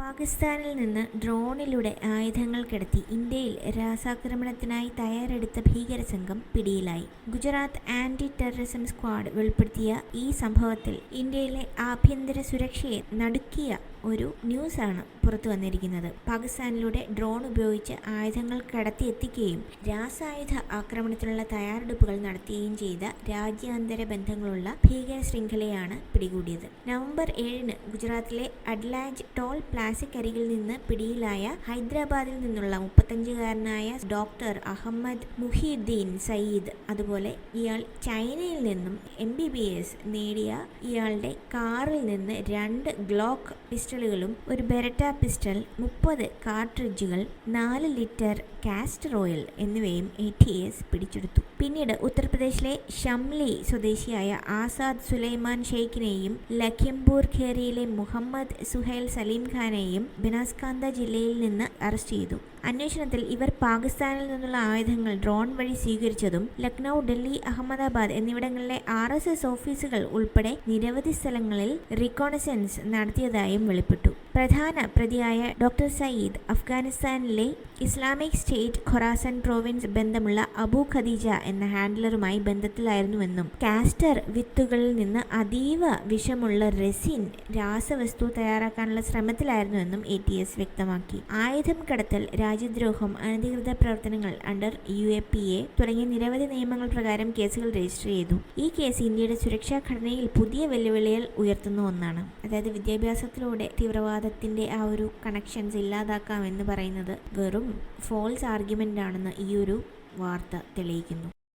പാകിസ്ഥാനിൽ നിന്ന് ഡ്രോണിലൂടെ ആയുധങ്ങൾ കടത്തി ഇന്ത്യയിൽ രാസാക്രമണത്തിനായി തയ്യാറെടുത്ത ഭീകരസംഘം പിടിയിലായി. ഗുജറാത്ത് ആന്റി ടെററിസം സ്ക്വാഡ് വെളിപ്പെടുത്തിയ ഈ സംഭവത്തിൽ ഇന്ത്യയിലെ ആഭ്യന്തര സുരക്ഷയെ നടുക്കിയ ഒരു ന്യൂസാണ് പുറത്തു വന്നിരിക്കുന്നത്. പാകിസ്ഥാനിലൂടെ ഡ്രോൺ ഉപയോഗിച്ച് ആയുധങ്ങൾ കടത്തിയെത്തിക്കുകയും രാസായുധ ആക്രമണത്തിനുള്ള തയ്യാറെടുപ്പുകൾ നടത്തുകയും ചെയ്ത രാജ്യാന്തര ബന്ധങ്ങളുള്ള ഭീകര ശൃംഖലയാണ് പിടികൂടിയത്. നവംബർ 7 ഗുജറാത്തിലെ അഡ്ലാജ് ടോൾ പ്ലാസയ്ക്കരികിൽ നിന്ന് പിടിയിലായ ഹൈദരാബാദിൽ നിന്നുള്ള 35-കാരനായ ഡോക്ടർ അഹമ്മദ് മുഹിയുദ്ദീൻ സയീദ്, അതുപോലെ ഇയാൾ ചൈനയിൽ നിന്നും MBBS നേടിയ ഇയാളുടെ കാറിൽ നിന്ന് 2 ഗ്ലോക്ക് പിസ്റ്റളുകളും ഒരു ബെരട്ട പിസ്റ്റൾ, 30 കാർട്രിഡ്ജുകൾ, 4 ലിറ്റർ കാസ്റ്റർ ഓയിൽ എന്നിവയും ATS പിടിച്ചെടുത്തു. പിന്നീട് ഉത്തർപ്രദേശിലെ ഷംലി സ്വദേശിയായ ആസാദ് സുലൈമാൻ ഷെയ്ഖിനെയും ലഖിംപൂർ ഖേരിയിലെ മുഹമ്മദ് സുഹൈൽ സലീം ഖാനെയും ബനാസ്കാന്ത ജില്ലയിൽ നിന്ന് അറസ്റ്റ് ചെയ്തു. അന്വേഷണത്തിൽ ഇവർ പാകിസ്ഥാനിൽ നിന്നുള്ള ആയുധങ്ങൾ ഡ്രോൺ വഴി സ്വീകരിച്ചതും ലക്നൗ, ഡൽഹി, അഹമ്മദാബാദ് എന്നിവിടങ്ങളിലെ RSS ഓഫീസുകൾ ഉൾപ്പെടെ നിരവധി സ്ഥലങ്ങളിൽ റിക്കോണസൻസ് നടത്തിയതായും വെളിപ്പെട്ടു. പ്രധാന പ്രതിയായ ഡോക്ടർ സയീദ് അഫ്ഗാനിസ്ഥാനിലെ ഇസ്ലാമിക് സ്റ്റേറ്റ് ഖൊറാസൻ പ്രോവിൻസ് ബന്ധമുള്ള അബു ഖദീജ എന്ന ഹാൻഡ്ലറുമായി ബന്ധത്തിലായിരുന്നുവെന്നും കാസ്റ്റർ വിത്തുകളിൽ നിന്ന് അതീവ വിഷമുള്ള റെസിൻ രാസവസ്തു തയ്യാറാക്കാനുള്ള ശ്രമത്തിലായിരുന്നുവെന്നും ATS വ്യക്തമാക്കി. ആയുധം കടത്തൽ, രാജ്യദ്രോഹം, അനധികൃത പ്രവർത്തനങ്ങൾ അണ്ടർ UAPA തുടങ്ങിയ നിരവധി നിയമങ്ങൾ പ്രകാരം കേസുകൾ രജിസ്റ്റർ ചെയ്തു. ഈ കേസ് ഇന്ത്യയുടെ സുരക്ഷാ ഘടനയിൽ പുതിയ വെല്ലുവിളികൾ ഉയർത്തുന്ന ഒന്നാണ്. അതായത് വിദ്യാഭ്യാസത്തിലൂടെ തീവ്രവാദത്തിന്റെ ആ ഒരു കണക്ഷൻസ് ഇല്ലാതാക്കാം എന്ന് പറയുന്നത് വെറും ഫോൾസ് ആർഗ്യുമെന്റ് ആണെന്ന് ഈ ഒരു വാർത്ത തെളിയിക്കുന്നു.